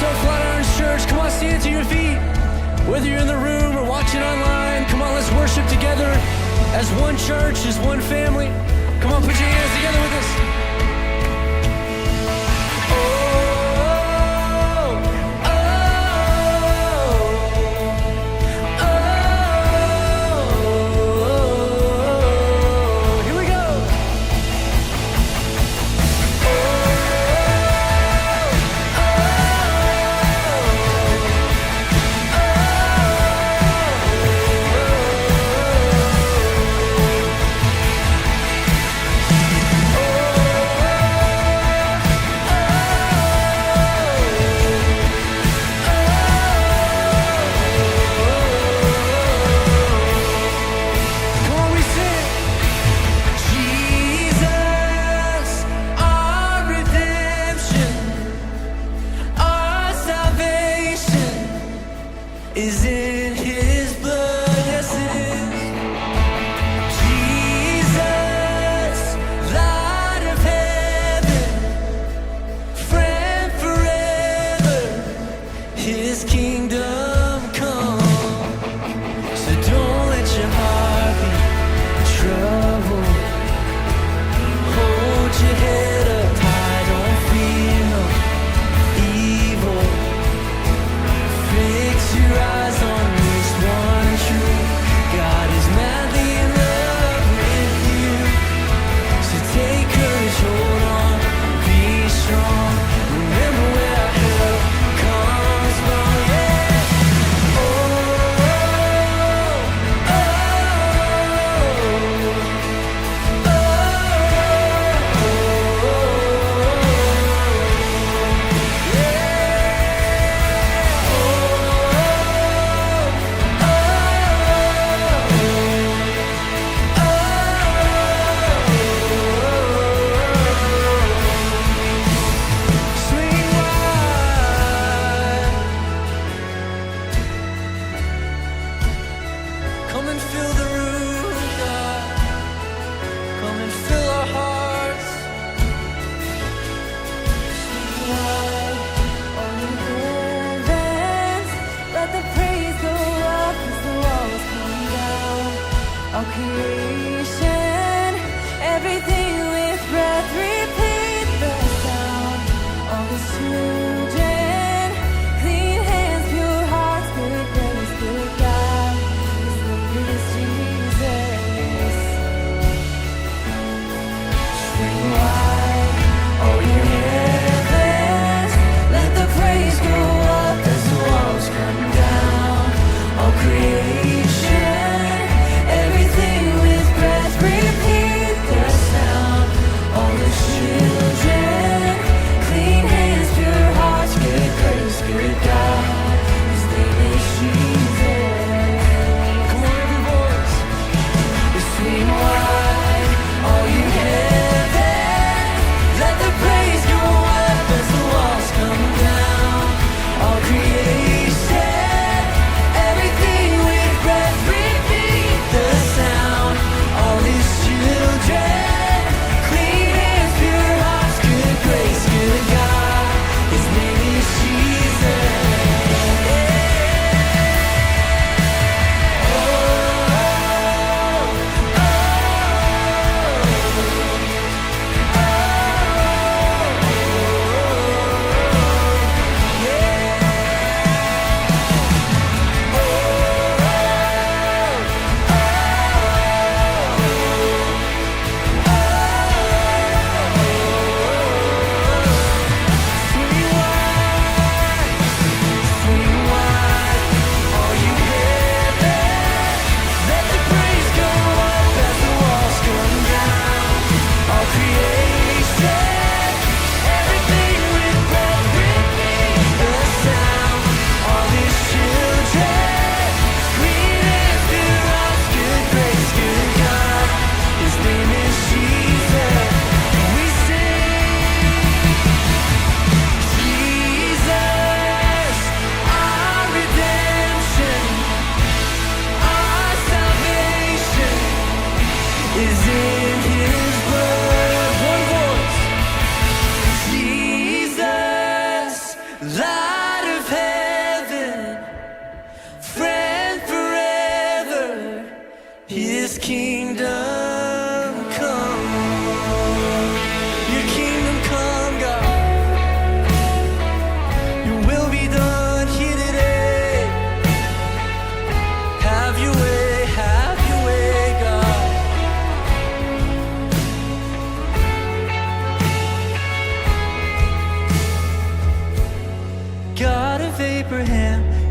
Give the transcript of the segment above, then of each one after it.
up, Flatirons Church? Come on, stand to your feet. Whether you're in the room or watching online, come on, let's worship together as one church, as one family. Come on, put your hands together with us. Oh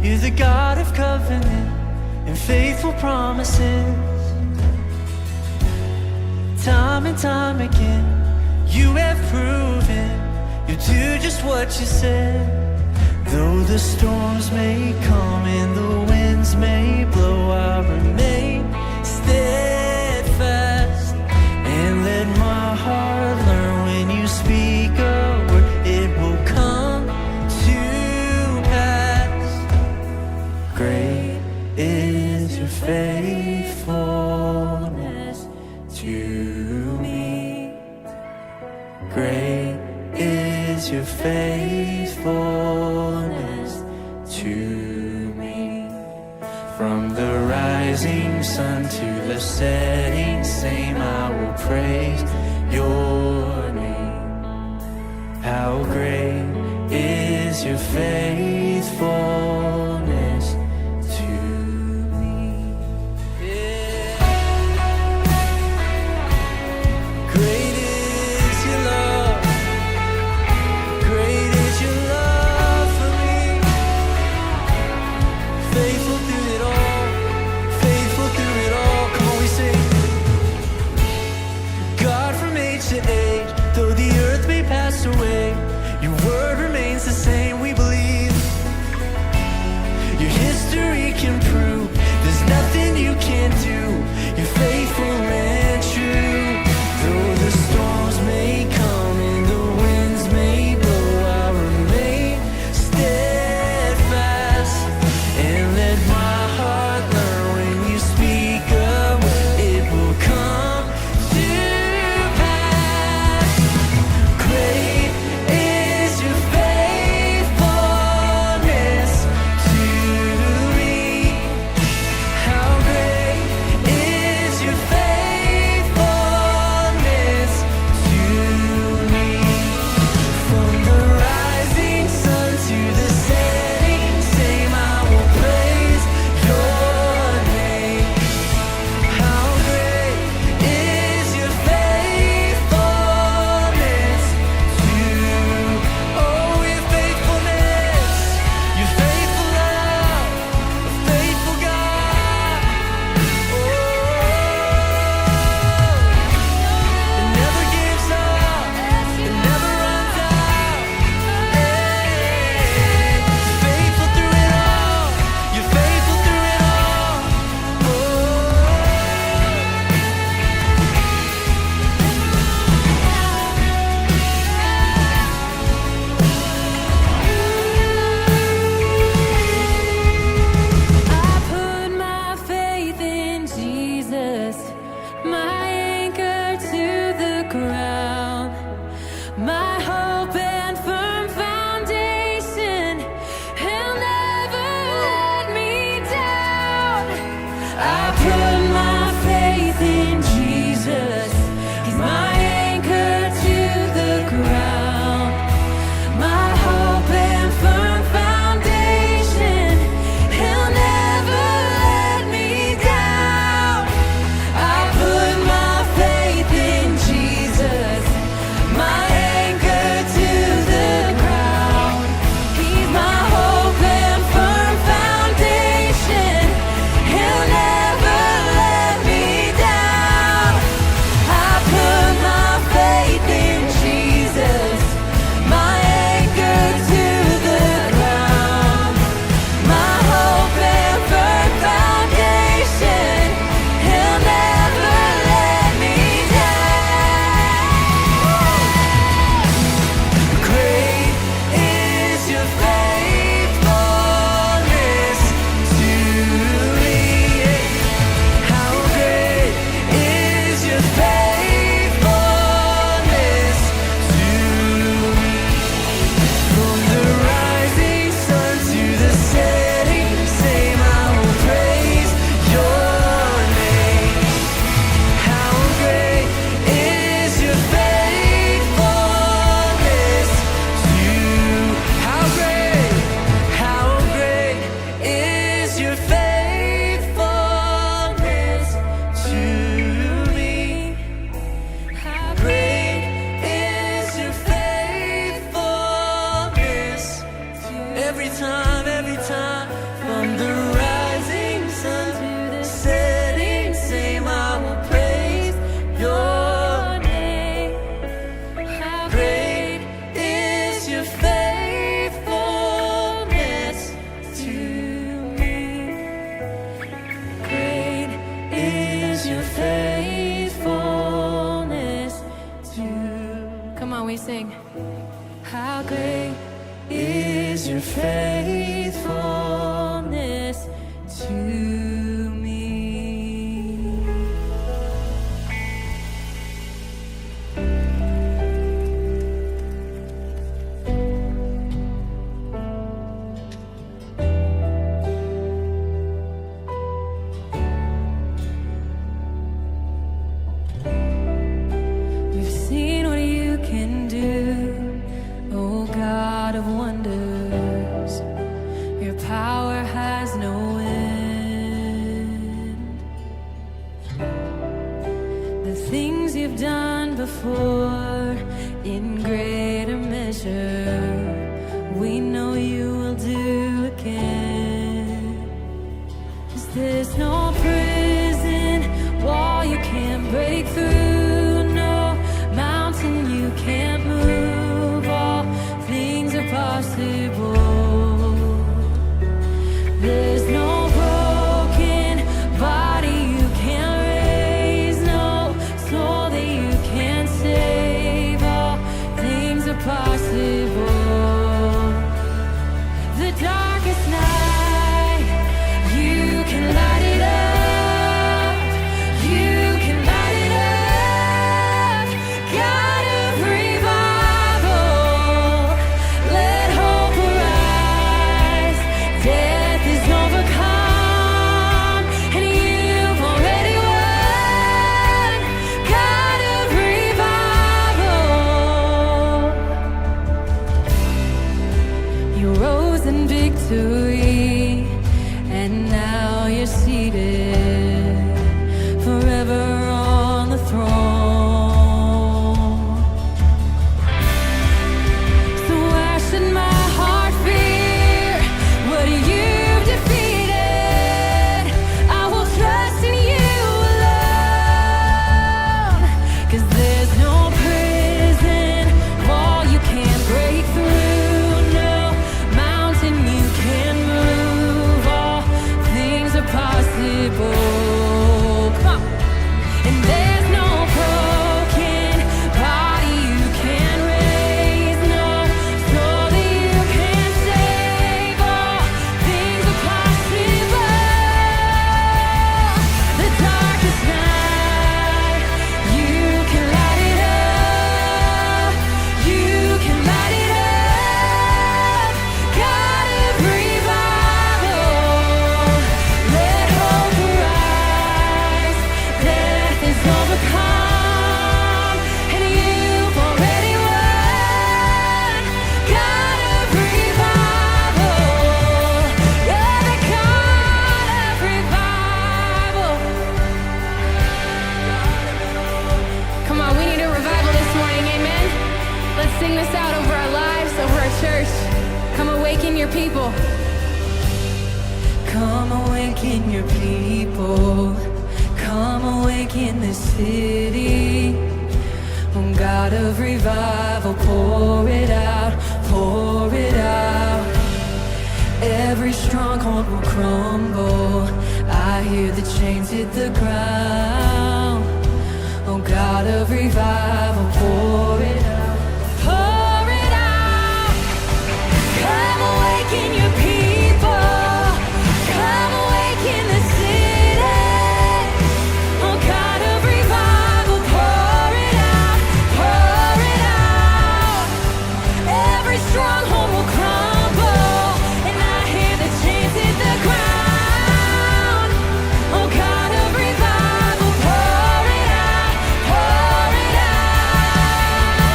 You're the God of covenant and faithful promises. Time and time again, you have proven you do just what you said. Though the storms may come and the winds may blow, I'll remain steadfast and let my heart learn when you speak a word, it will come to pass. Great is your faithfulness to me. Great is your faithfulness to me. From the rising sun to the setting same, I will praise your name. How great is your faithfulness to me. Yeah. Great is your love. Great is your love for me. Faithful through it all. Faithful through it all. Come on, we sing. God from age to age, though the earth may pass away, your word remains the same, we believe. Your history can prove there's nothing you can't do. You're faithful and true. Though the storms may come and the winds may blow, I'll remain steadfast and let my heart learn when you speak a word, it will come to pass. Great is your faithfulness to me. How great is your faithfulness Come on, we sing. How great is your faithfulness to me. We've seen what you can do, oh God of wonders. Your power has no end. The things you've done before, in greater measure, we know you will do again. 'Cause there's no prison wall you can't break through, no mountain you can't move. All things are possible. There's no broken body you can't raise, no soul that you can't save. All things are possible. The darkest night, you can light it up. You can light it up. God of revival, let hope arise. Death is overcome, and you've already won. God of revival, you rose in victory, and now you're seated forever on the throne. So why should my heart fear what you've defeated? I will trust in you alone. 'Cause there's no prison wall you can't break through, no mountain you can't move. All things are possible. Come on. And there's no broken body you can't raise, no soul that you can't save. All things are possible. The darkest night, you can light it up. You can light it up. God of revival, let hope arise. Death is overcome, and you've already won. God of revival, you're the God of revival. Come on, we need a revival this morning, amen? Let's sing this out over our lives, over our church. Come awaken your people. Come awaken your people. Come awaken this city. Oh God of revival, pour it out, pour it out. Every stronghold will crumble. I hear the chains hit the ground. Oh God of revival, pour it out, pour it out. Come awaken your people. Come awaken the city. Oh God of revival, pour it out, pour it out. Every stronghold will crumble, and I hear the chains hit the ground. Oh God of revival, pour it out, pour it out.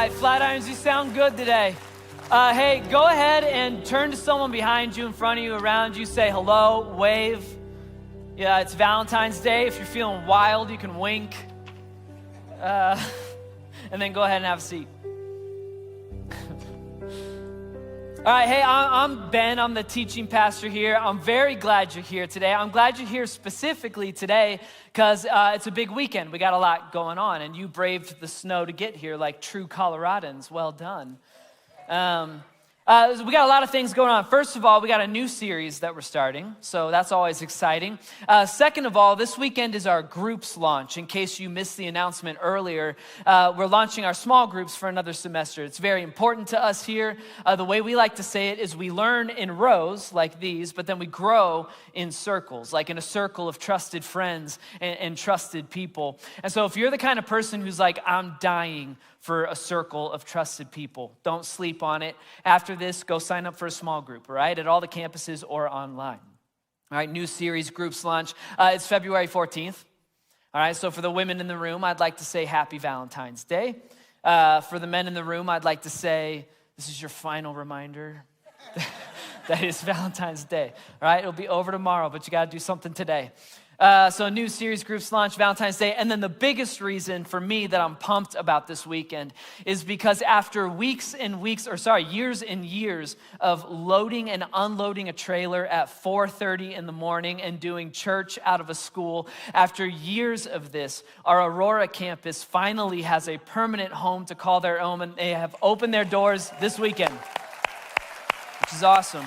right, Flatirons, you sound good today. Hey, go ahead and turn to someone behind you, in front of you, around you. Say hello, wave. Yeah, it's Valentine's Day. If you're feeling wild, you can wink. And then go ahead and have a seat. All right, hey, I'm Ben. I'm the teaching pastor here. I'm very glad you're here today. I'm glad you're here specifically today because it's a big weekend. We got a lot going on, and you braved the snow to get here like true Coloradans. Well done. We got a lot of things going on. First of all, we got a new series that we're starting, so that's always exciting. Second of all, this weekend is our groups launch. In case you missed the announcement earlier, we're launching our small groups for another semester. It's very important to us here. The way we like to say it is we learn in rows like these, but then we grow in circles, like in a circle of trusted friends and trusted people. And so if you're the kind of person who's like, I'm dying for a circle of trusted people, don't sleep on it. After this, go sign up for a small group, all right, at all the campuses or online. All right, new series, groups launch. It's February 14th. All right, so for the women in the room, I'd like to say Happy Valentine's Day. For the men in the room, I'd like to say, this is your final reminder that it's Valentine's Day. All right, it'll be over tomorrow, but you got to do something today. So a new series, groups launch, Valentine's Day. And then the biggest reason for me that I'm pumped about this weekend is because after years and years of loading and unloading a trailer at 4:30 in the morning and doing church out of a school, after years of this, our Aurora campus finally has a permanent home to call their own, and they have opened their doors this weekend, which is awesome.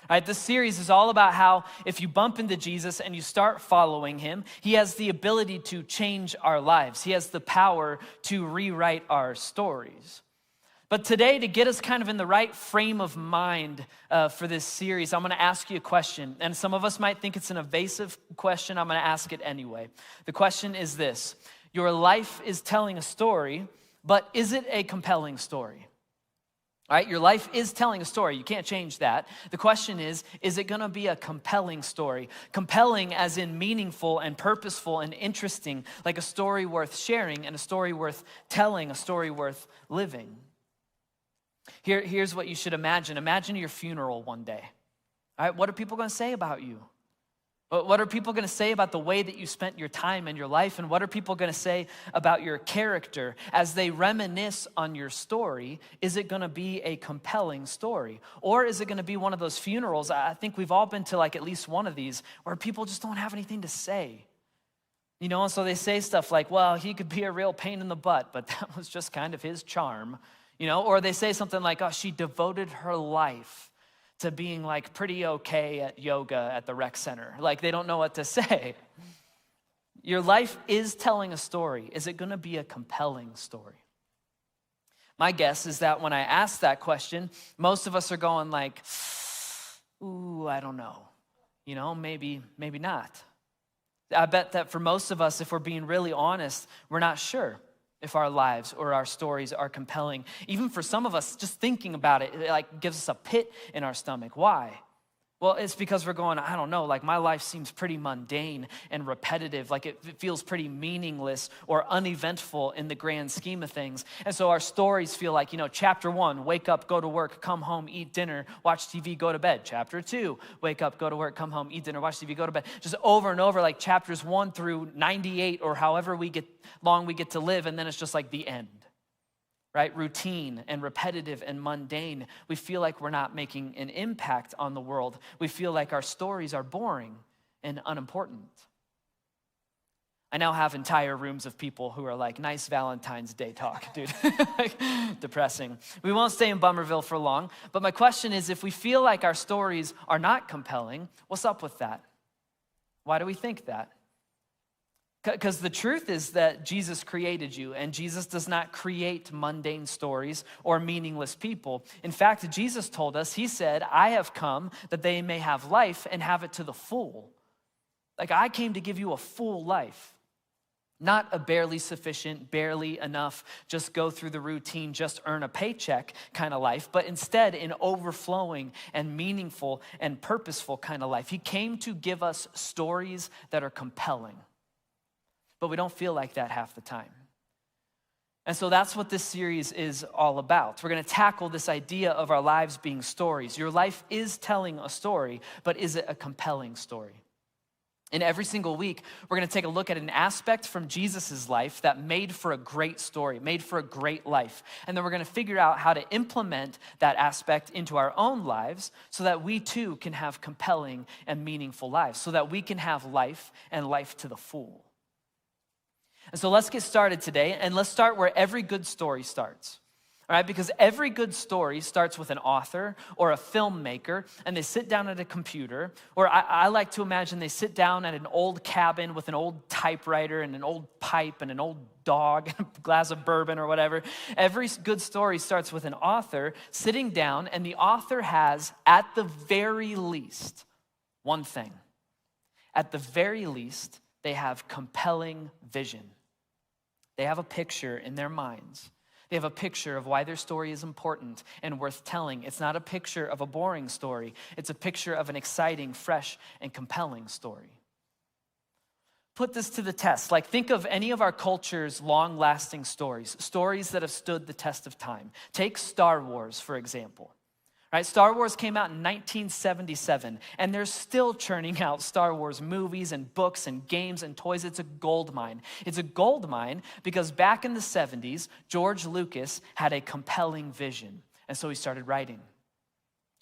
All right, this series is all about how if you bump into Jesus and you start following him, he has the ability to change our lives. He has the power to rewrite our stories. But today, to get us kind of in the right frame of mind for this series, I'm going to ask you a question. And some of us might think it's an evasive question. I'm going to ask it anyway. The question is this: your life is telling a story, but is it a compelling story? All right, your life is telling a story. You can't change that. The question is it going to be a compelling story? Compelling as in meaningful and purposeful and interesting, like a story worth sharing and a story worth telling, a story worth living. Here's what you should imagine. Imagine your funeral one day. All right, what are people going to say about you? What are people going to say about the way that you spent your time and your life? And what are people going to say about your character as they reminisce on your story? Is it going to be a compelling story? Or is it going to be one of those funerals? I think we've all been to like at least one of these where people just don't have anything to say. You know, and so they say stuff like, well, he could be a real pain in the butt, but that was just kind of his charm. You know, or they say something like, oh, she devoted her life to being like pretty okay at yoga at the rec center. Like they don't know what to say. Your life is telling a story. Is it going to be a compelling story? My guess is that when I ask that question, most of us are going like, ooh, I don't know. You know, maybe not. I bet that for most of us, if we're being really honest, we're not sure if our lives or our stories are compelling. Even for some of us, just thinking about it, it like gives us a pit in our stomach. Why? Well, it's because we're going, I don't know, like my life seems pretty mundane and repetitive, like it feels pretty meaningless or uneventful in the grand scheme of things. And so our stories feel like, you know, chapter 1, wake up, go to work, come home, eat dinner, watch TV, go to bed. Chapter 2, wake up, go to work, come home, eat dinner, watch TV, go to bed. Just over and over, like chapters 1 through 98 or however long we get to live, and then it's just like the end. Right? Routine and repetitive and mundane. We feel like we're not making an impact on the world. We feel like our stories are boring and unimportant. I now have entire rooms of people who are like, nice Valentine's Day talk, dude. Like, depressing. We won't stay in Bummerville for long, but my question is, if we feel like our stories are not compelling, what's up with that? Why do we think that? Because the truth is that Jesus created you, and Jesus does not create mundane stories or meaningless people. In fact, Jesus told us, he said, I have come that they may have life and have it to the full. Like I came to give you a full life, not a barely sufficient, barely enough, just go through the routine, just earn a paycheck kind of life, but instead an overflowing and meaningful and purposeful kind of life. He came to give us stories that are compelling. But we don't feel like that half the time. And so that's what this series is all about. We're going to tackle this idea of our lives being stories. Your life is telling a story, but is it a compelling story? And every single week, we're going to take a look at an aspect from Jesus' life that made for a great story, made for a great life. And then we're going to figure out how to implement that aspect into our own lives so that we too can have compelling and meaningful lives, so that we can have life and life to the full. And so let's get started today, and let's start where every good story starts. All right, because every good story starts with an author or a filmmaker, and they sit down at a computer, or I like to imagine they sit down at an old cabin with an old typewriter and an old pipe and an old dog and a glass of bourbon or whatever. Every good story starts with an author sitting down, and the author has, at the very least, one thing. At the very least, they have compelling vision. They have a picture in their minds. They have a picture of why their story is important and worth telling. It's not a picture of a boring story. It's a picture of an exciting, fresh, and compelling story. Put this to the test. Like, think of any of our culture's long-lasting stories, stories that have stood the test of time. Take Star Wars, for example. Right? Star Wars came out in 1977, and they're still churning out Star Wars movies and books and games and toys. It's a gold mine. It's a gold mine because back in the 70s, George Lucas had a compelling vision, and so he started writing.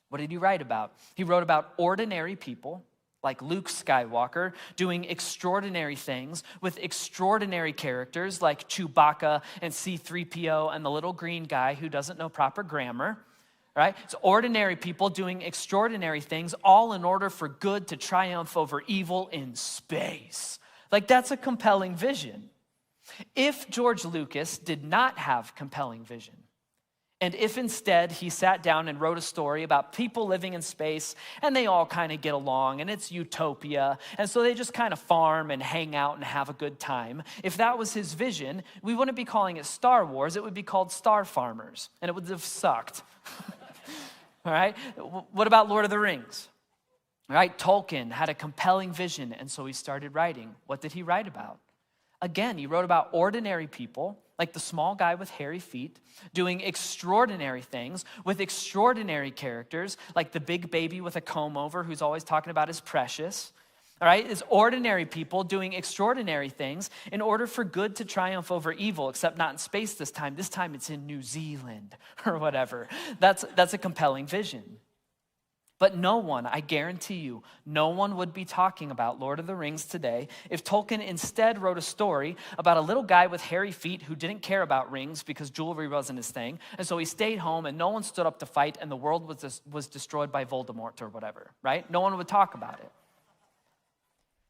What did he write about? He wrote about ordinary people like Luke Skywalker doing extraordinary things with extraordinary characters like Chewbacca and C-3PO and the little green guy who doesn't know proper grammar. Right? It's ordinary people doing extraordinary things, all in order for good to triumph over evil in space. Like, that's a compelling vision. If George Lucas did not have compelling vision, and if instead he sat down and wrote a story about people living in space and they all kind of get along and it's utopia, and so they just kind of farm and hang out and have a good time, if that was his vision, we wouldn't be calling it Star Wars, it would be called Star Farmers, and it would have sucked. All right? What about Lord of the Rings? All right, Tolkien had a compelling vision, and so he started writing. What did he write about? Again, he wrote about ordinary people, like the small guy with hairy feet, doing extraordinary things with extraordinary characters, like the big baby with a comb over who's always talking about his precious. All right, it's ordinary people doing extraordinary things in order for good to triumph over evil, except not in space this time. This time it's in New Zealand or whatever. That's a compelling vision. But no one, I guarantee you, no one would be talking about Lord of the Rings today if Tolkien instead wrote a story about a little guy with hairy feet who didn't care about rings because jewelry wasn't his thing. And so he stayed home and no one stood up to fight and the world was destroyed by Voldemort or whatever, right? No one would talk about it.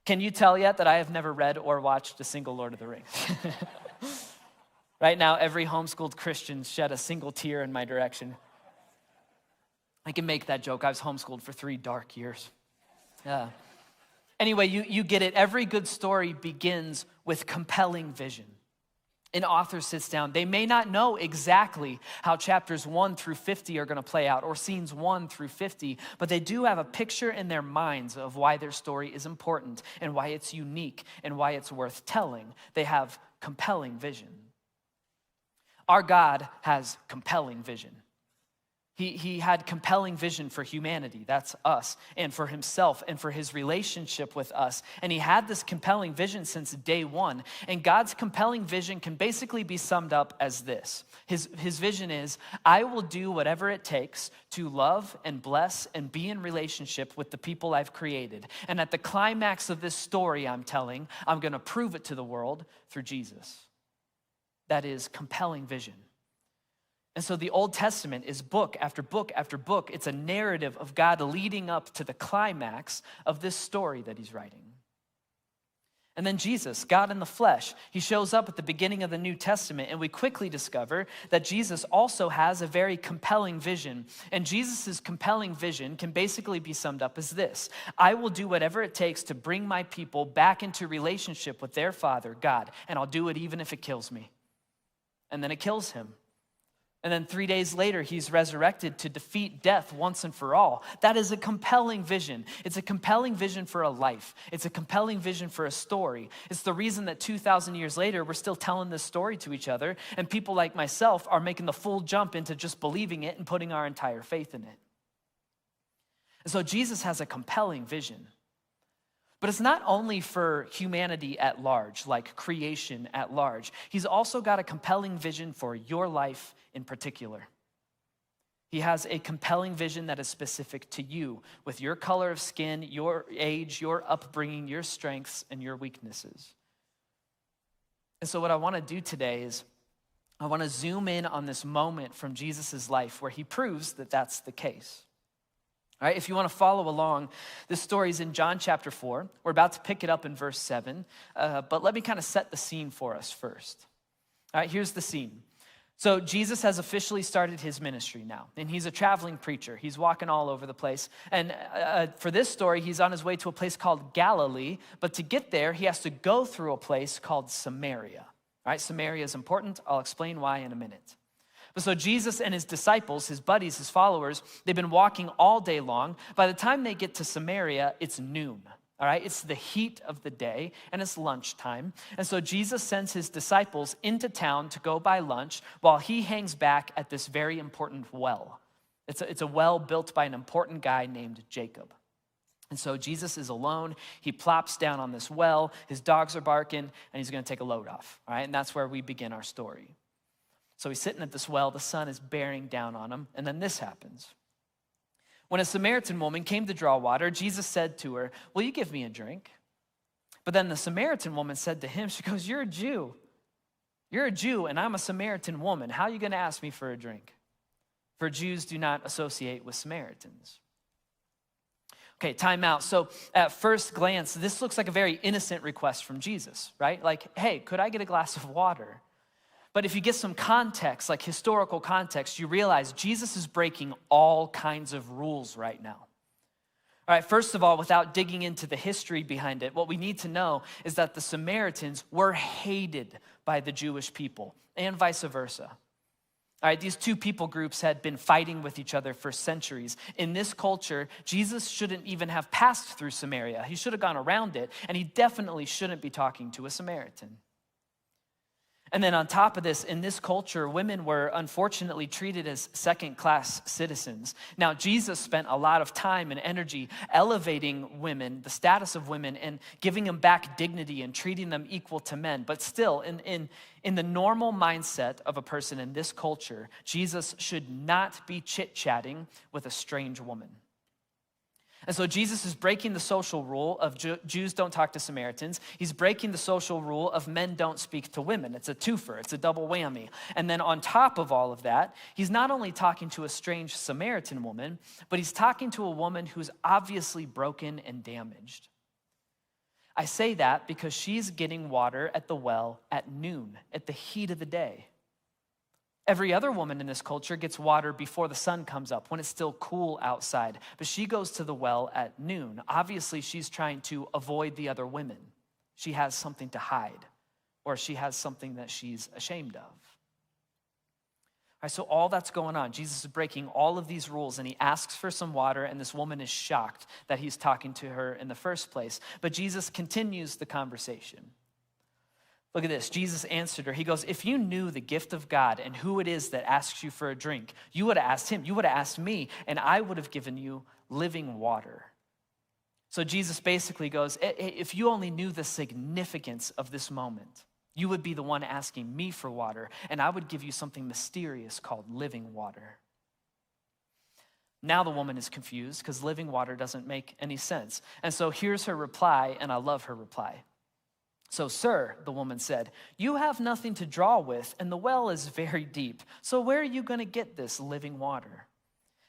Can you tell yet that I have never read or watched a single Lord of the Rings? Right now, every homeschooled Christian shed a single tear in my direction. I can make that joke. I was homeschooled for 3 dark years. Anyway, you get it. Every good story begins with compelling vision. An author sits down. They may not know exactly how chapters 1 through 50 are going to play out or scenes 1 through 50, but they do have a picture in their minds of why their story is important and why it's unique and why it's worth telling. They have compelling vision. Our God has compelling vision. He had compelling vision for humanity, that's us, and for himself and for his relationship with us. And he had this compelling vision since day one. And God's compelling vision can basically be summed up as this. His vision is, I will do whatever it takes to love and bless and be in relationship with the people I've created. And at the climax of this story I'm telling, I'm going to prove it to the world through Jesus. That is compelling vision. And so the Old Testament is book after book after book. It's a narrative of God leading up to the climax of this story that he's writing. And then Jesus, God in the flesh, he shows up at the beginning of the New Testament, and we quickly discover that Jesus also has a very compelling vision. And Jesus' compelling vision can basically be summed up as this: I will do whatever it takes to bring my people back into relationship with their Father, God, and I'll do it even if it kills me. And then it kills him. And then 3 days later, he's resurrected to defeat death once and for all. That is a compelling vision. It's a compelling vision for a life. It's a compelling vision for a story. It's the reason that 2,000 years later, we're still telling this story to each other, and people like myself are making the full jump into just believing it and putting our entire faith in it. And so Jesus has a compelling vision. But it's not only for humanity at large, like creation at large. He's also got a compelling vision for your life in particular. He has a compelling vision that is specific to you, with your color of skin, your age, your upbringing, your strengths, and your weaknesses. And so what I want to do today is I want to zoom in on this moment from Jesus' life where he proves that that's the case. All right, if you want to follow along, this story is in John chapter 4. We're about to pick it up in verse 7, but let me kind of set the scene for us first. All right, here's the scene. So Jesus has officially started his ministry now, and he's a traveling preacher. He's walking all over the place. And for this story, he's on his way to a place called Galilee, but to get there, he has to go through a place called Samaria. All right, Samaria is important. I'll explain why in a minute. But so Jesus and his disciples, his buddies, his followers, they've been walking all day long. By the time they get to Samaria, it's noon, all right? It's the heat of the day, and it's lunchtime. And so Jesus sends his disciples into town to go buy lunch while he hangs back at this very important well. It's a well built by an important guy named Jacob. And so Jesus is alone. He plops down on this well. His dogs are barking, and he's going to take a load off, all right? And that's where we begin our story. So he's sitting at this well, the sun is bearing down on him, and then this happens. When a Samaritan woman came to draw water, Jesus said to her, "Will you give me a drink?" But then the Samaritan woman said to him, she goes, "You're a Jew. You're a Jew, and I'm a Samaritan woman. How are you going to ask me for a drink?" For Jews do not associate with Samaritans. Okay, time out. So at first glance, this looks like a very innocent request from Jesus, right? Like, hey, could I get a glass of water? But if you get some context, like historical context, you realize Jesus is breaking all kinds of rules right now. All right, first of all, without digging into the history behind it, what we need to know is that the Samaritans were hated by the Jewish people and vice versa. All right, these two people groups had been fighting with each other for centuries. In this culture, Jesus shouldn't even have passed through Samaria. He should have gone around it, and he definitely shouldn't be talking to a Samaritan. And then on top of this, in this culture, women were unfortunately treated as second-class citizens. Now, Jesus spent a lot of time and energy elevating women, the status of women, and giving them back dignity and treating them equal to men. But still, in the normal mindset of a person in this culture, Jesus should not be chit-chatting with a strange woman. And so Jesus is breaking the social rule of Jews don't talk to Samaritans. He's breaking the social rule of men don't speak to women. It's a twofer. It's a double whammy. And then on top of all of that, he's not only talking to a strange Samaritan woman, but he's talking to a woman who's obviously broken and damaged. I say that because she's getting water at the well at noon, at the heat of the day. Every other woman in this culture gets water before the sun comes up, when it's still cool outside. But she goes to the well at noon. Obviously, she's trying to avoid the other women. She has something to hide, or she has something that she's ashamed of. All right, so all that's going on. Jesus is breaking all of these rules, and he asks for some water, and this woman is shocked that he's talking to her in the first place. But Jesus continues the conversation. Look at this. Jesus answered her. He goes, "If you knew the gift of God and who it is that asks you for a drink, you would have asked him. You would have asked me, and I would have given you living water." So Jesus basically goes, if you only knew the significance of this moment, you would be the one asking me for water, and I would give you something mysterious called living water. Now the woman is confused because living water doesn't make any sense. And so here's her reply, and I love her reply. "So, sir," the woman said, "you have nothing to draw with, and the well is very deep. So where are you going to get this living water?"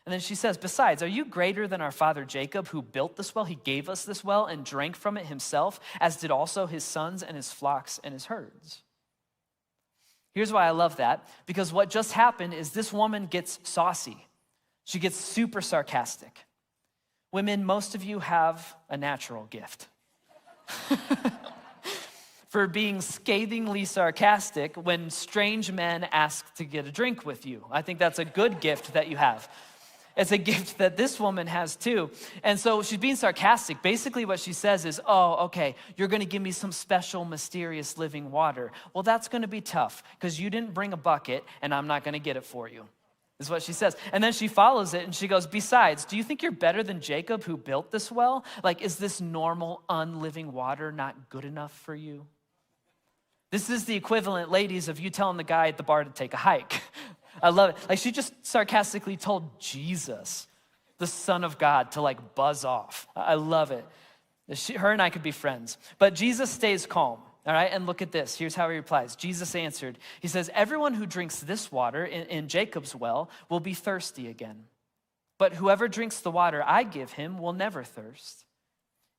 And then she says, "Besides, are you greater than our father Jacob, who built this well? He gave us this well and drank from it himself, as did also his sons and his flocks and his herds." Here's why I love that, because what just happened is this woman gets saucy. She gets super sarcastic. Women, most of you have a natural gift. for being scathingly sarcastic when strange men ask to get a drink with you. I think that's a good gift that you have. It's a gift that this woman has too. And so she's being sarcastic. Basically what she says is, oh, okay, you're gonna give me some special, mysterious living water. Well, that's gonna be tough because you didn't bring a bucket and I'm not gonna get it for you, is what she says. And then she follows it and she goes, besides, do you think you're better than Jacob who built this well? Like, is this normal, unliving water not good enough for you? This is the equivalent, ladies, of you telling the guy at the bar to take a hike. I love it. Like, she just sarcastically told Jesus, the Son of God, to like buzz off. I love it. Her and I could be friends. But Jesus stays calm, all right? And look at this. Here's how he replies. Jesus answered. He says, everyone who drinks this water in Jacob's well will be thirsty again. But whoever drinks the water I give him will never thirst.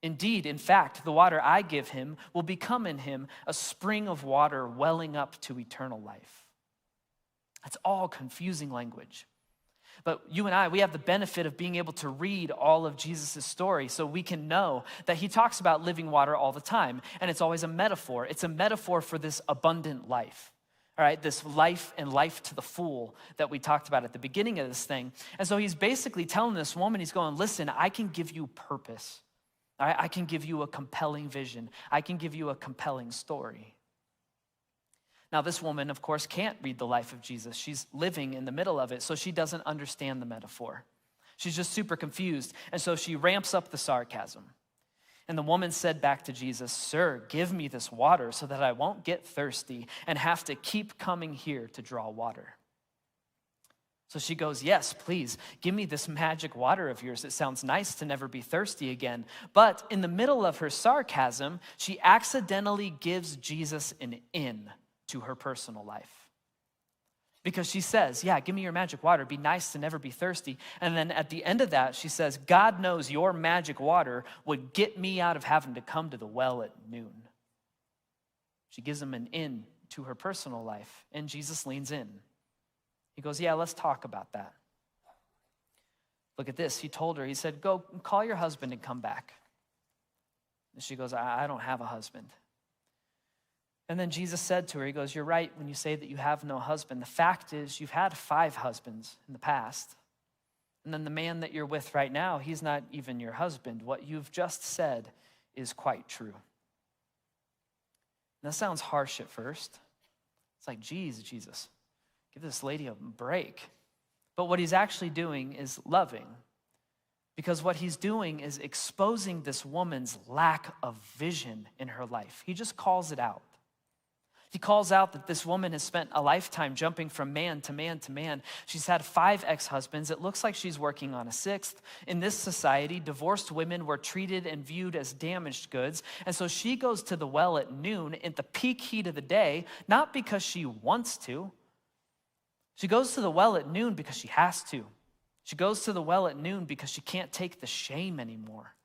Indeed, in fact, the water I give him will become in him a spring of water welling up to eternal life. That's all confusing language. But you and I, we have the benefit of being able to read all of Jesus' story so we can know that he talks about living water all the time, and it's always a metaphor. It's a metaphor for this abundant life, all right? This life and life to the full that we talked about at the beginning of this thing. And so he's basically telling this woman, he's going, listen, I can give you purpose. All right? I can give you a compelling vision. I can give you a compelling story. Now, this woman, of course, can't read the life of Jesus. She's living in the middle of it, so she doesn't understand the metaphor. She's just super confused, and so she ramps up the sarcasm. And the woman said back to Jesus, sir, give me this water so that I won't get thirsty and have to keep coming here to draw water. So she goes, yes, please, give me this magic water of yours. It sounds nice to never be thirsty again. But in the middle of her sarcasm, she accidentally gives Jesus an in to her personal life. Because she says, yeah, give me your magic water. Be nice to never be thirsty. And then at the end of that, she says, God knows your magic water would get me out of having to come to the well at noon. She gives him an in to her personal life, and Jesus leans in. He goes, yeah, let's talk about that. Look at this. He told her, he said, go call your husband and come back. And she goes, I don't have a husband. And then Jesus said to her, he goes, you're right when you say that you have no husband. The fact is you've had 5 husbands in the past. And then the man that you're with right now, he's not even your husband. What you've just said is quite true. And that sounds harsh at first. It's like, geez, Jesus, give this lady a break. But what he's actually doing is loving. Because what he's doing is exposing this woman's lack of vision in her life. He just calls it out. He calls out that this woman has spent a lifetime jumping from man to man to man. She's had 5 ex-husbands. It looks like she's working on a 6th. In this society, divorced women were treated and viewed as damaged goods. And so she goes to the well at noon in the peak heat of the day, not because she wants to. She goes to the well at noon because she has to. She goes to the well at noon because she can't take the shame anymore.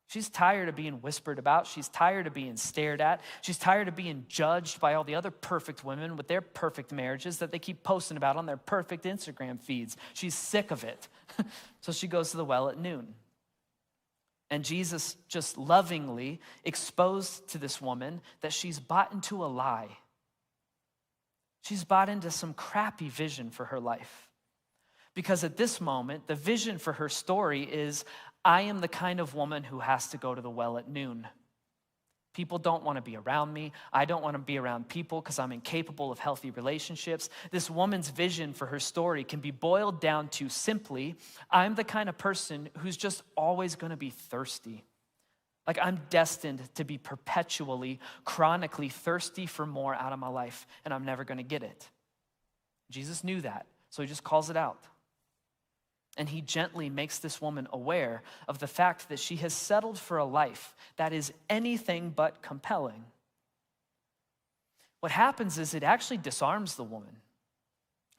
She's tired of being whispered about. She's tired of being stared at. She's tired of being judged by all the other perfect women with their perfect marriages that they keep posting about on their perfect Instagram feeds. She's sick of it. So she goes to the well at noon. And Jesus just lovingly exposed to this woman that she's bought into a lie. She's bought into some crappy vision for her life. Because at this moment, the vision for her story is, I am the kind of woman who has to go to the well at noon. People don't want to be around me. I don't want to be around people because I'm incapable of healthy relationships. This woman's vision for her story can be boiled down to simply, I'm the kind of person who's just always going to be thirsty. Like I'm destined to be perpetually, chronically thirsty for more out of my life, and I'm never going to get it. Jesus knew that, so he just calls it out. And he gently makes this woman aware of the fact that she has settled for a life that is anything but compelling. What happens is it actually disarms the woman,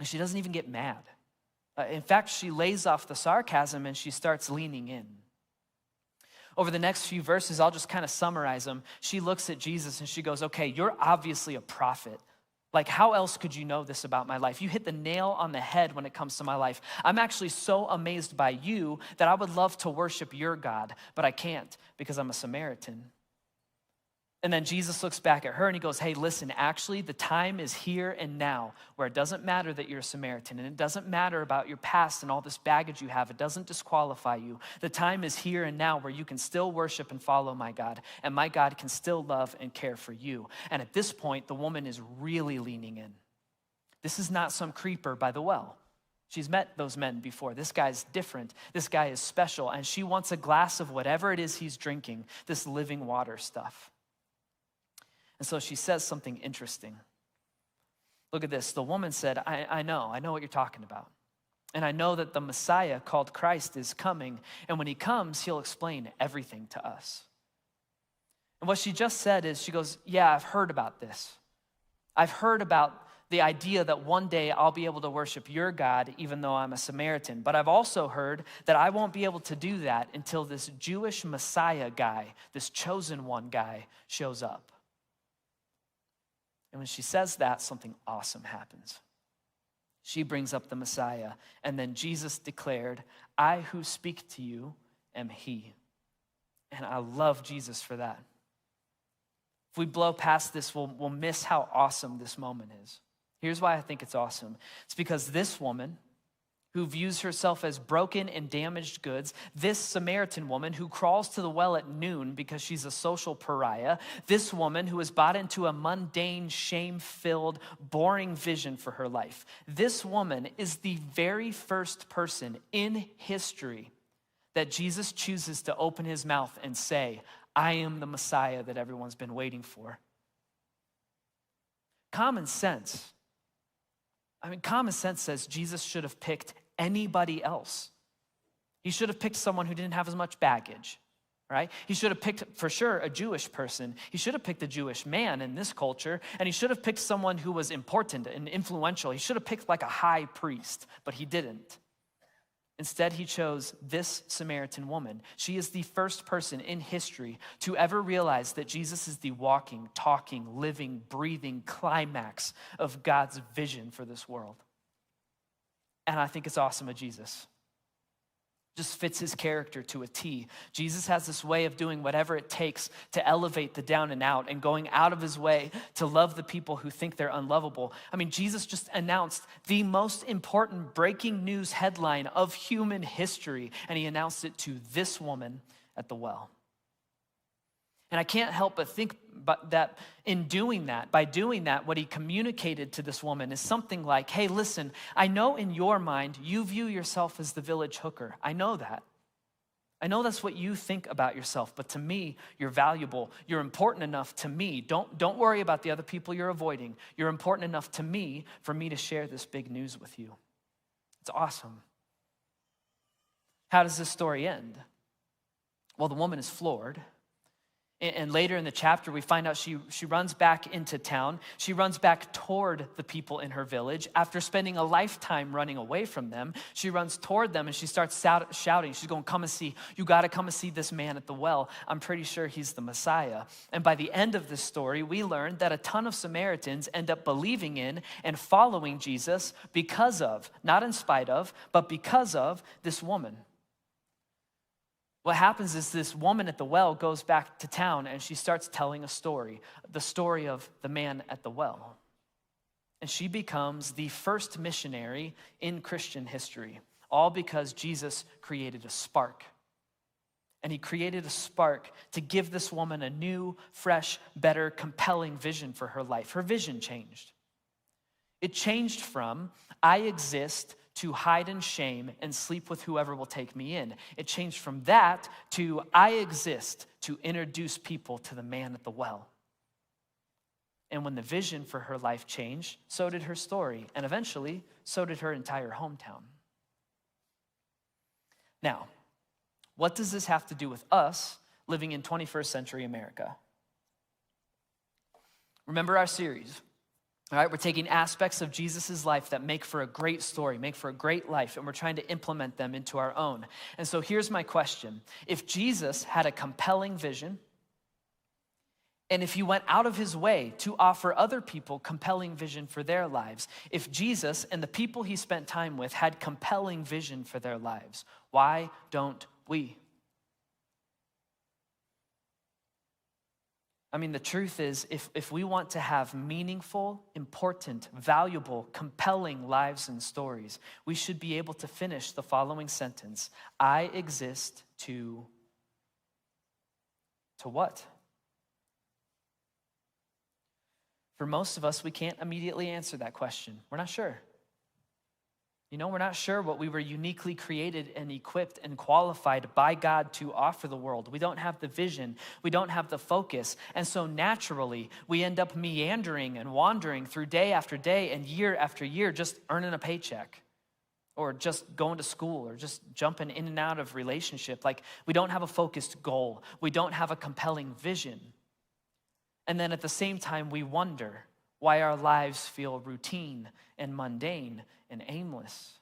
and she doesn't even get mad. In fact, she lays off the sarcasm and she starts leaning in. Over the next few verses, I'll just kind of summarize them. She looks at Jesus and she goes, okay, you're obviously a prophet. Like, how else could you know this about my life? You hit the nail on the head when it comes to my life. I'm actually so amazed by you that I would love to worship your God, but I can't because I'm a Samaritan. And then Jesus looks back at her and he goes, hey, listen, actually the time is here and now where it doesn't matter that you're a Samaritan and it doesn't matter about your past and all this baggage you have. It doesn't disqualify you. The time is here and now where you can still worship and follow my God, and my God can still love and care for you. And at this point, the woman is really leaning in. This is not some creeper by the well. She's met those men before. This guy's different. This guy is special. And she wants a glass of whatever it is he's drinking, this living water stuff. And so she says something interesting. Look at this. The woman said, I know what you're talking about. And I know that the Messiah called Christ is coming. And when he comes, he'll explain everything to us. And what she just said is, she goes, yeah, I've heard about this. I've heard about the idea that one day I'll be able to worship your God even though I'm a Samaritan. But I've also heard that I won't be able to do that until this Jewish Messiah guy, this chosen one guy, shows up. And when she says that, something awesome happens. She brings up the Messiah, and then Jesus declared, I who speak to you am he. And I love Jesus for that. If we blow past this, we'll miss how awesome this moment is. Here's why I think it's awesome. It's because this woman, who views herself as broken and damaged goods, this Samaritan woman who crawls to the well at noon because she's a social pariah, this woman who has bought into a mundane, shame-filled, boring vision for her life, this woman is the very first person in history that Jesus chooses to open his mouth and say, I am the Messiah that everyone's been waiting for. Common sense says Jesus should have picked anybody else. He should have picked someone who didn't have as much baggage, right? He should have picked, for sure, a Jewish person. He should have picked a Jewish man in this culture, and he should have picked someone who was important and influential. He should have picked like a high priest, but he didn't. Instead, he chose this Samaritan woman. She is the first person in history to ever realize that Jesus is the walking, talking, living, breathing climax of God's vision for this world. And I think it's awesome of Jesus. Just fits his character to a T. Jesus has this way of doing whatever it takes to elevate the down and out and going out of his way to love the people who think they're unlovable. I mean, Jesus just announced the most important breaking news headline of human history, and he announced it to this woman at the well. And I can't help but think that in doing that, by doing that, what he communicated to this woman is something like, hey, listen, I know in your mind you view yourself as the village hooker. I know that. I know that's what you think about yourself, but to me, you're valuable. You're important enough to me. Don't worry about the other people you're avoiding. You're important enough to me for me to share this big news with you. It's awesome. How does this story end? Well, the woman is floored. And later in the chapter, we find out she runs back into town. She runs back toward the people in her village. After spending a lifetime running away from them, she runs toward them and she starts shouting. She's going, come and see. You got to come and see this man at the well. I'm pretty sure he's the Messiah. And by the end of this story, we learn that a ton of Samaritans end up believing in and following Jesus because of, not in spite of, but because of this woman. What happens is this woman at the well goes back to town and she starts telling a story, the story of the man at the well. And she becomes the first missionary in Christian history, all because Jesus created a spark. And he created a spark to give this woman a new, fresh, better, compelling vision for her life. Her vision changed. It changed from, I exist, to hide in shame and sleep with whoever will take me in. It changed from that to I exist to introduce people to the man at the well. And when the vision for her life changed, so did her story, and eventually, so did her entire hometown. Now, what does this have to do with us living in 21st century America? Remember our series. All right, we're taking aspects of Jesus' life that make for a great story, make for a great life, and we're trying to implement them into our own. And so here's my question. If Jesus had a compelling vision, and if he went out of his way to offer other people compelling vision for their lives, if Jesus and the people he spent time with had compelling vision for their lives, why don't we? I mean, the truth is, if we want to have meaningful, important, valuable, compelling lives and stories, we should be able to finish the following sentence. I exist to what? For most of us, we can't immediately answer that question. We're not sure. We're not sure what we were uniquely created and equipped and qualified by God to offer the world. We don't have the vision. We don't have the focus. And so naturally, we end up meandering and wandering through day after day and year after year, just earning a paycheck or just going to school or just jumping in and out of relationship. Like, we don't have a focused goal. We don't have a compelling vision. And then at the same time, we wonder why our lives feel routine and mundane and aimless.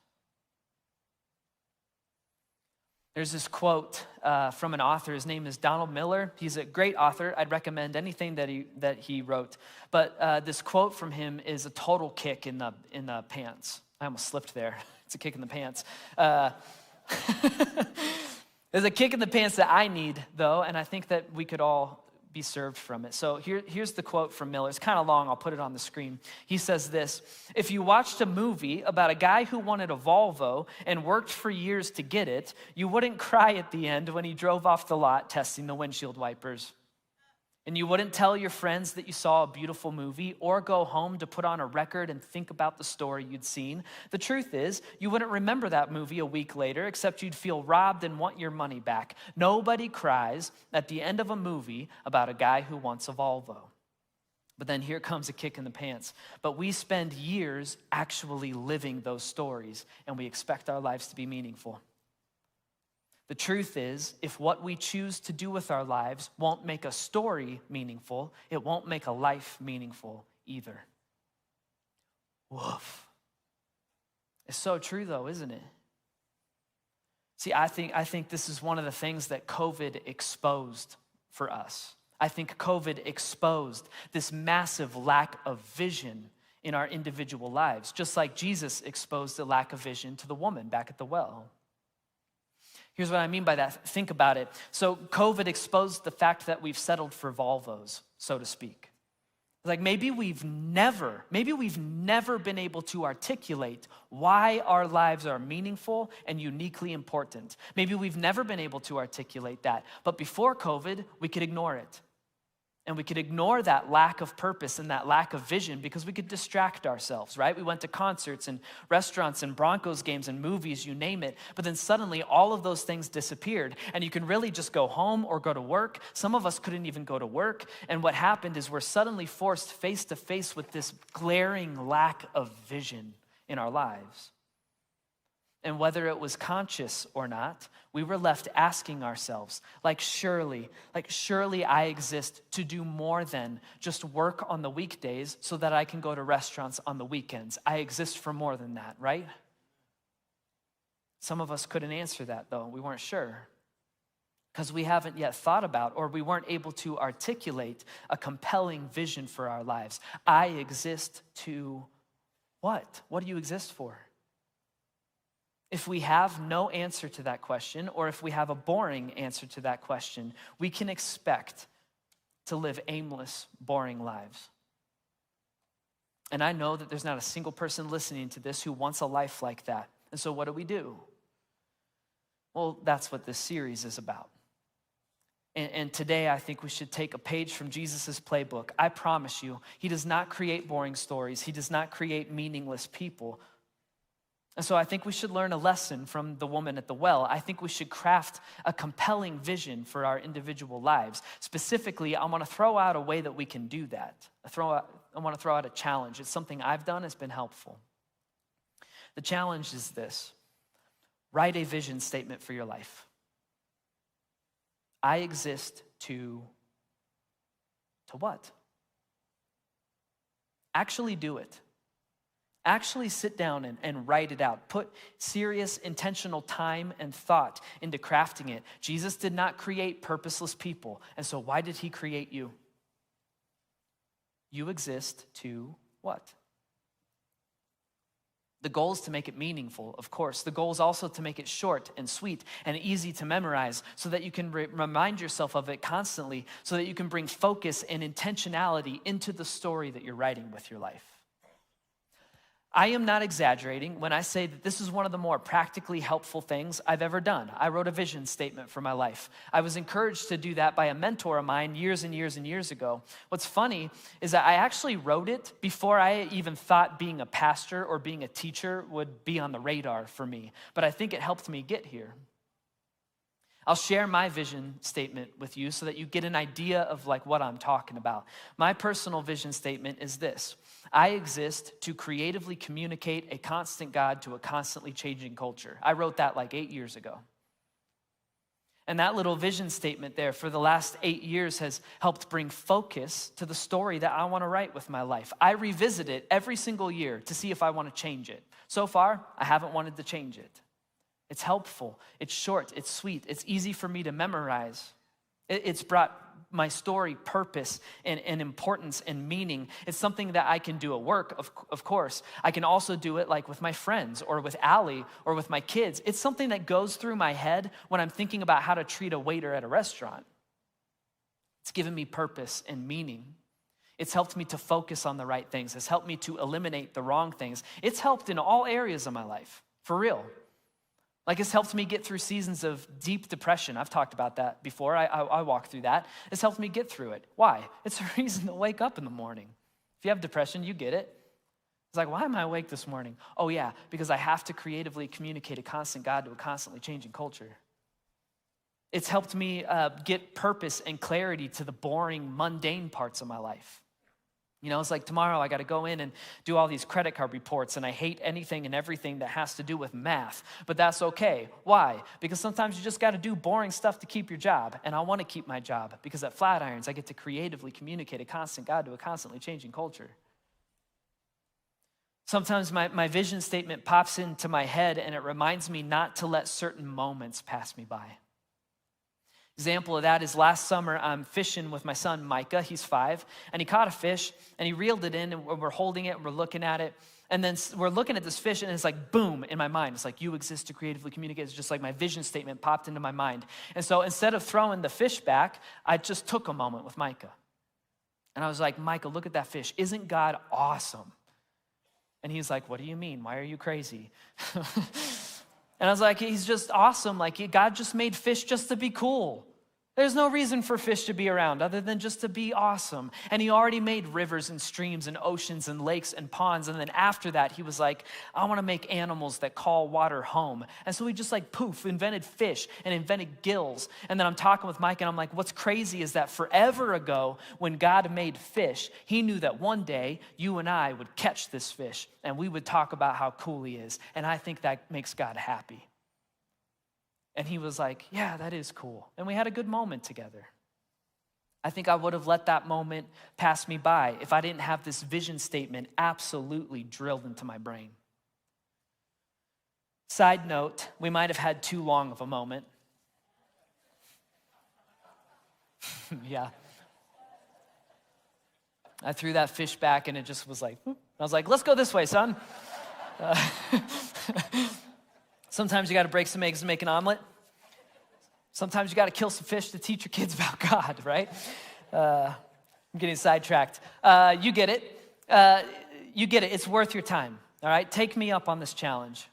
There's this quote from an author. His name is Donald Miller. He's a great author. I'd recommend anything that he wrote. But this quote from him is a total kick in the pants. I almost slipped there. It's a kick in the pants. There's a kick in the pants that I need, though, and I think that we could all be served from it. So here's the quote from Miller. It's kind of long. I'll put it on the screen. He says this: if you watched a movie about a guy who wanted a Volvo and worked for years to get it, you wouldn't cry at the end when he drove off the lot testing the windshield wipers. And you wouldn't tell your friends that you saw a beautiful movie or go home to put on a record and think about the story you'd seen. The truth is, you wouldn't remember that movie a week later, except you'd feel robbed and want your money back. Nobody cries at the end of a movie about a guy who wants a Volvo. But then here comes a kick in the pants. But we spend years actually living those stories, and we expect our lives to be meaningful. The truth is, if what we choose to do with our lives won't make a story meaningful, it won't make a life meaningful either. Woof. It's so true though, isn't it? See, I think this is one of the things that COVID exposed for us. I think COVID exposed this massive lack of vision in our individual lives, just like Jesus exposed the lack of vision to the woman back at the well. Here's what I mean by that. Think about it. So COVID exposed the fact that we've settled for Volvos, so to speak. Like maybe we've never been able to articulate why our lives are meaningful and uniquely important. Maybe we've never been able to articulate that. But before COVID, we could ignore it. And we could ignore that lack of purpose and that lack of vision because we could distract ourselves, right? We went to concerts and restaurants and Broncos games and movies, you name it. But then suddenly all of those things disappeared. And you can really just go home or go to work. Some of us couldn't even go to work. And what happened is we're suddenly forced face to face with this glaring lack of vision in our lives. And whether it was conscious or not, we were left asking ourselves, surely I exist to do more than just work on the weekdays so that I can go to restaurants on the weekends. I exist for more than that, right? Some of us couldn't answer that though. We weren't sure because we haven't yet thought about or we weren't able to articulate a compelling vision for our lives. I exist to what? What do you exist for? If we have no answer to that question, or if we have a boring answer to that question, we can expect to live aimless, boring lives. And I know that there's not a single person listening to this who wants a life like that. And so what do? Well, that's what this series is about. And today I think we should take a page from Jesus' playbook. I promise you, he does not create boring stories. He does not create meaningless people. And so I think we should learn a lesson from the woman at the well. I think we should craft a compelling vision for our individual lives. Specifically, I want to throw out a way that we can do that. I want to throw out a challenge. It's something I've done. It's been helpful. The challenge is this. Write a vision statement for your life. I exist to what? Actually do it. Actually sit down and write it out. Put serious, intentional time and thought into crafting it. Jesus did not create purposeless people. And so why did he create you? You exist to what? The goal is to make it meaningful, of course. The goal is also to make it short and sweet and easy to memorize so that you can remind yourself of it constantly, so that you can bring focus and intentionality into the story that you're writing with your life. I am not exaggerating when I say that this is one of the more practically helpful things I've ever done. I wrote a vision statement for my life. I was encouraged to do that by a mentor of mine years and years and years ago. What's funny is that I actually wrote it before I even thought being a pastor or being a teacher would be on the radar for me. But I think it helped me get here. I'll share my vision statement with you so that you get an idea of like what I'm talking about. My personal vision statement is this: I exist to creatively communicate a constant God to a constantly changing culture. I wrote that like 8 years ago. And that little vision statement there for the last 8 years has helped bring focus to the story that I want to write with my life. I revisit it every single year to see if I want to change it. So far, I haven't wanted to change it. It's helpful, it's short, it's sweet, it's easy for me to memorize. It's brought my story purpose and importance and meaning. It's something that I can do at work, of course. I can also do it like with my friends or with Allie or with my kids. It's something that goes through my head when I'm thinking about how to treat a waiter at a restaurant. It's given me purpose and meaning. It's helped me to focus on the right things. It's helped me to eliminate the wrong things. It's helped in all areas of my life, for real. Like it's helped me get through seasons of deep depression. I've talked about that before. I walked through that. It's helped me get through it. Why? It's a reason to wake up in the morning. If you have depression, you get it. It's like, why am I awake this morning? Oh yeah, because I have to creatively communicate a constant God to a constantly changing culture. It's helped me get purpose and clarity to the boring, mundane parts of my life. You know, it's like tomorrow I got to go in and do all these credit card reports, and I hate anything and everything that has to do with math, but that's okay. Why? Because sometimes you just got to do boring stuff to keep your job, and I want to keep my job because at Flatirons I get to creatively communicate a constant God to a constantly changing culture. Sometimes my vision statement pops into my head and it reminds me not to let certain moments pass me by. Example of that is last summer, I'm fishing with my son, Micah. He's 5, and he caught a fish, and he reeled it in, and we're holding it, and we're looking at it, and then we're looking at this fish, and it's like, boom, in my mind. It's like, you exist to creatively communicate. It's just like my vision statement popped into my mind. And so instead of throwing the fish back, I just took a moment with Micah. And I was like, Micah, look at that fish. Isn't God awesome? And he's like, what do you mean? Why are you crazy? And I was like, he's just awesome. Like, God just made fish just to be cool. There's no reason for fish to be around other than just to be awesome. And he already made rivers and streams and oceans and lakes and ponds. And then after that, he was like, I want to make animals that call water home. And so he just like, poof, invented fish and invented gills. And then I'm talking with Mike and I'm like, what's crazy is that forever ago when God made fish, he knew that one day you and I would catch this fish and we would talk about how cool he is. And I think that makes God happy. And he was like, yeah, that is cool. And we had a good moment together. I think I would have let that moment pass me by if I didn't have this vision statement absolutely drilled into my brain. Side note, we might have had too long of a moment. Yeah. I threw that fish back and it just was like, whoop. I was like, let's go this way, son. Sometimes you got to break some eggs to make an omelet. Sometimes you got to kill some fish to teach your kids about God, right? I'm getting sidetracked. You get it. You get it. It's worth your time, all right? Take me up on this challenge.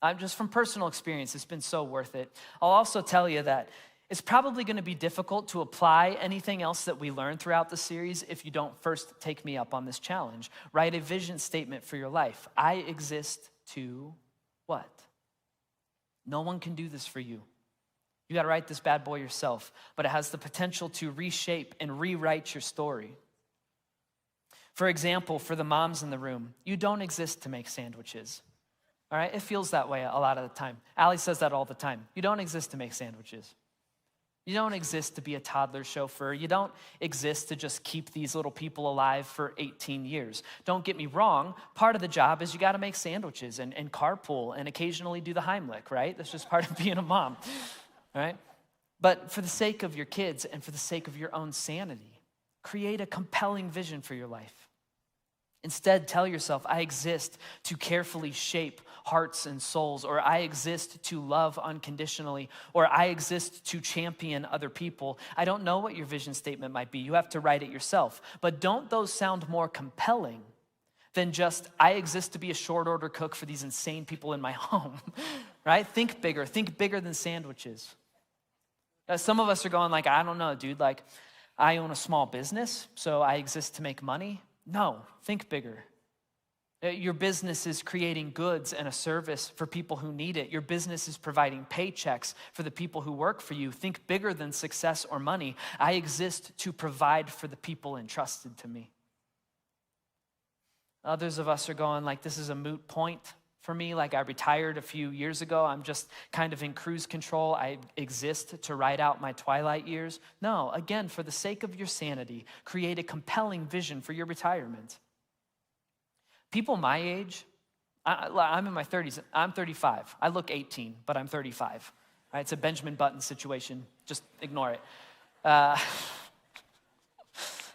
I'm just from personal experience, it's been so worth it. I'll also tell you that it's probably going to be difficult to apply anything else that we learn throughout the series if you don't first take me up on this challenge. Write a vision statement for your life. I exist to what? No one can do this for you. You got to write this bad boy yourself, but it has the potential to reshape and rewrite your story. For example, for the moms in the room, you don't exist to make sandwiches. All right? It feels that way a lot of the time. Allie says that all the time. You don't exist to make sandwiches. You don't exist to be a toddler chauffeur. You don't exist to just keep these little people alive for 18 years. Don't get me wrong. Part of the job is you got to make sandwiches and carpool and occasionally do the Heimlich, right? That's just part of being a mom, right? But for the sake of your kids and for the sake of your own sanity, create a compelling vision for your life. Instead, tell yourself, I exist to carefully shape hearts and souls, or I exist to love unconditionally, or I exist to champion other people. I don't know what your vision statement might be. You have to write it yourself. But don't those sound more compelling than just, I exist to be a short order cook for these insane people in my home, right? Think bigger than sandwiches. Some of us are going like, I don't know, dude, like I own a small business, so I exist to make money. No, think bigger. Your business is creating goods and a service for people who need it. Your business is providing paychecks for the people who work for you. Think bigger than success or money. I exist to provide for the people entrusted to me. Others of us are going like, this is a moot point for me. Like I retired a few years ago. I'm just kind of in cruise control. I exist to ride out my twilight years. No, again, for the sake of your sanity, create a compelling vision for your retirement. People my age, I'm in my 30s. I'm 35. I look 18, but I'm 35. Right? It's a Benjamin Button situation. Just ignore it. I'm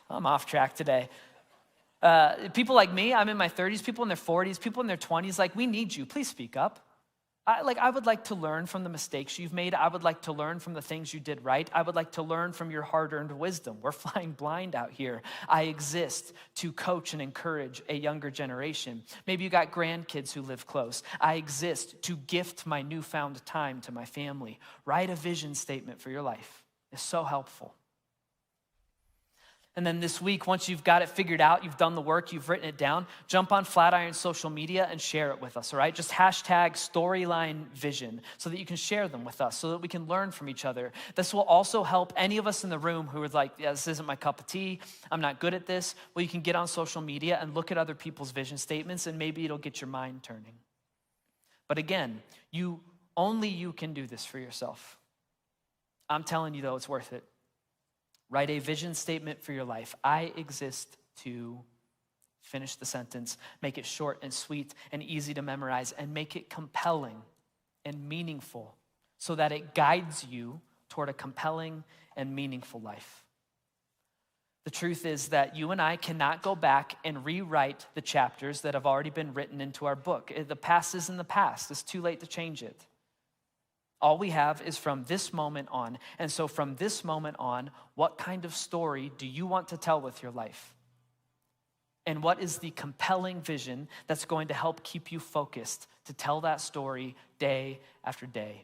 off track today. People like me, I'm in my 30s, people in their 40s, people in their 20s, like, we need you. Please speak up. I would like to learn from the mistakes you've made. I would like to learn from the things you did right. I would like to learn from your hard-earned wisdom. We're flying blind out here. I exist to coach and encourage a younger generation. Maybe you got grandkids who live close. I exist to gift my newfound time to my family. Write a vision statement for your life. It's so helpful. And then this week, once you've got it figured out, you've done the work, you've written it down, jump on Flatiron social media and share it with us, all right? Just hashtag storyline vision so that you can share them with us, so that we can learn from each other. This will also help any of us in the room who are like, yeah, this isn't my cup of tea, I'm not good at this. Well, you can get on social media and look at other people's vision statements, and maybe it'll get your mind turning. But again, only you can do this for yourself. I'm telling you, though, it's worth it. Write a vision statement for your life. I exist to finish the sentence, make it short and sweet and easy to memorize, and make it compelling and meaningful so that it guides you toward a compelling and meaningful life. The truth is that you and I cannot go back and rewrite the chapters that have already been written into our book. The past is in the past. It's too late to change it. All we have is from this moment on. And so from this moment on, what kind of story do you want to tell with your life? And what is the compelling vision that's going to help keep you focused to tell that story day after day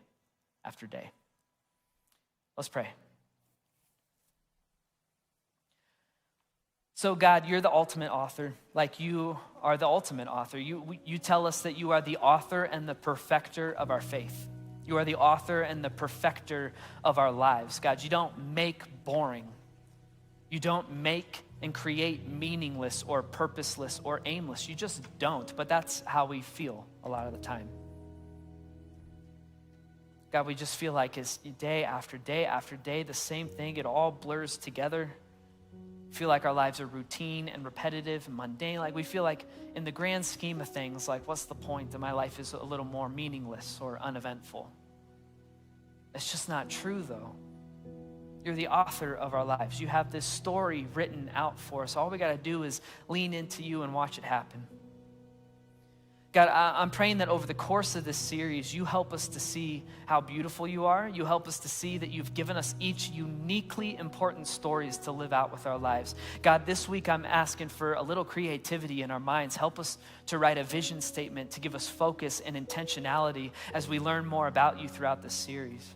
after day? Let's pray. So God, you're the ultimate author. Like you are the ultimate author. You tell us that you are the author and the perfecter of our faith. You are the author and the perfecter of our lives. God, you don't make boring. You don't make and create meaningless or purposeless or aimless. You just don't, but that's how we feel a lot of the time. God, we just feel like it's day after day after day, the same thing. It all blurs together. Feel like our lives are routine and repetitive and mundane. Like we feel like in the grand scheme of things, like what's the point that my life is a little more meaningless or uneventful? It's just not true though. You're the author of our lives. You have this story written out for us. All we got to do is lean into you and watch it happen. God, I'm praying that over the course of this series, you help us to see how beautiful you are. You help us to see that you've given us each uniquely important stories to live out with our lives. God, this week I'm asking for a little creativity in our minds. Help us to write a vision statement to give us focus and intentionality as we learn more about you throughout this series.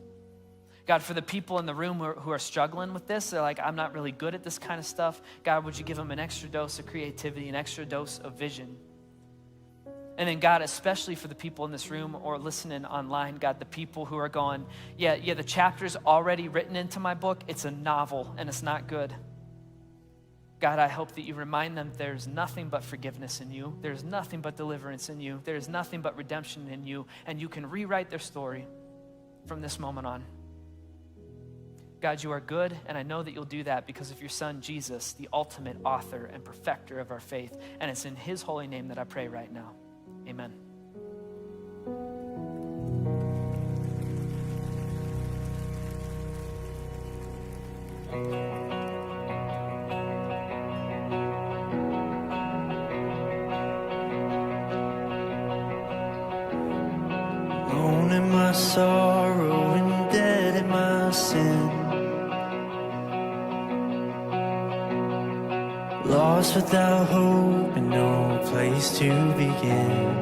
God, for the people in the room who are struggling with this, they're like, I'm not really good at this kind of stuff. God, would you give them an extra dose of creativity, an extra dose of vision? And then God, especially for the people in this room or listening online, God, the people who are going, yeah, the chapter's already written into my book. It's a novel and it's not good. God, I hope that you remind them there's nothing but forgiveness in you. There's nothing but deliverance in you. There's nothing but redemption in you. And you can rewrite their story from this moment on. God, you are good, and I know that you'll do that because of your son, Jesus, the ultimate author and perfecter of our faith. And it's in his holy name that I pray right now. Amen. alone in my sorrow and dead in my sin. Lost without hope and no place to begin.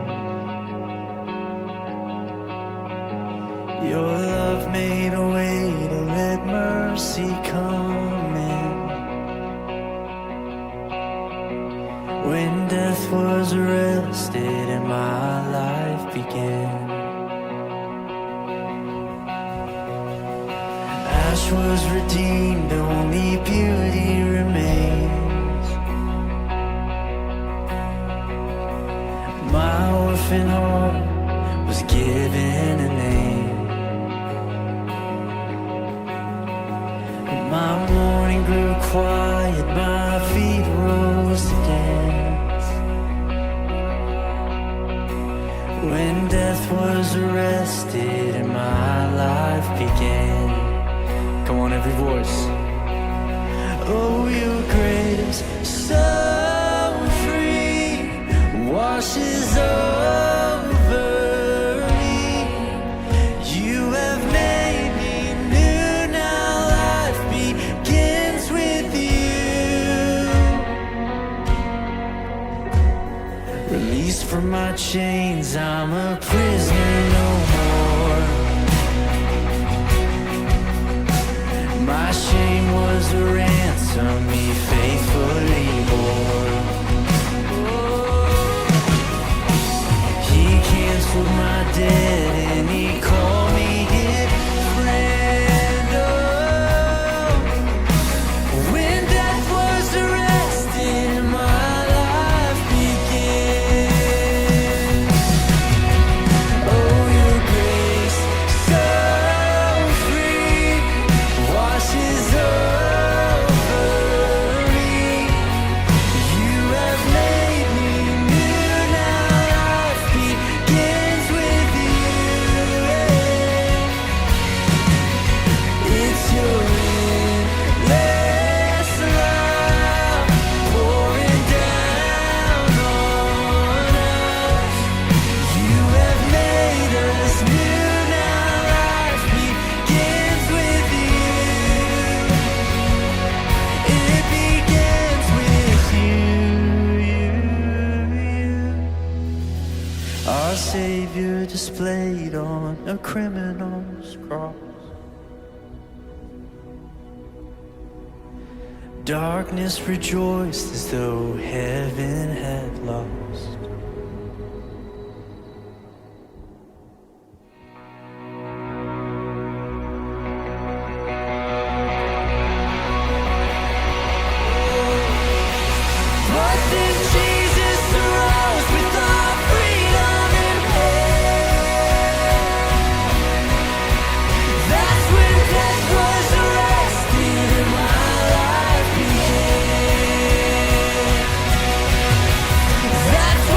Your love made a way to let mercy come in. When death was arrested and my life began. Ash was redeemed, only beauty remains. My orphan heart was given a name. My morning grew quiet, my feet rose to dance. When death was arrested and my life began. Come on, every voice. Oh, your grace so free washes over me. You have made me new, now life begins with you. Released from my chains, I'm a prisoner no more. My shame was a ransom he faithfully bore. He canceled my debt and he called me his friend. Oh, when death was arrested, my life began. Oh, your grace so free washes over me. You have made me new, now life begins with you. It's your endless love pouring down on us. You have made us new, now life begins with you. It begins with you. Our Savior displayed on a criminal's cross. Darkness rejoiced as though heaven had lost. But then Jesus arose with our freedom in hand. That's when death was arrested and my life began. That's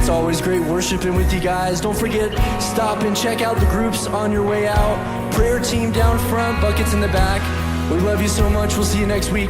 It's always great worshiping with you guys. Don't forget, stop and check out the groups on your way out. Prayer team down front, buckets in the back. We love you so much. We'll see you next week.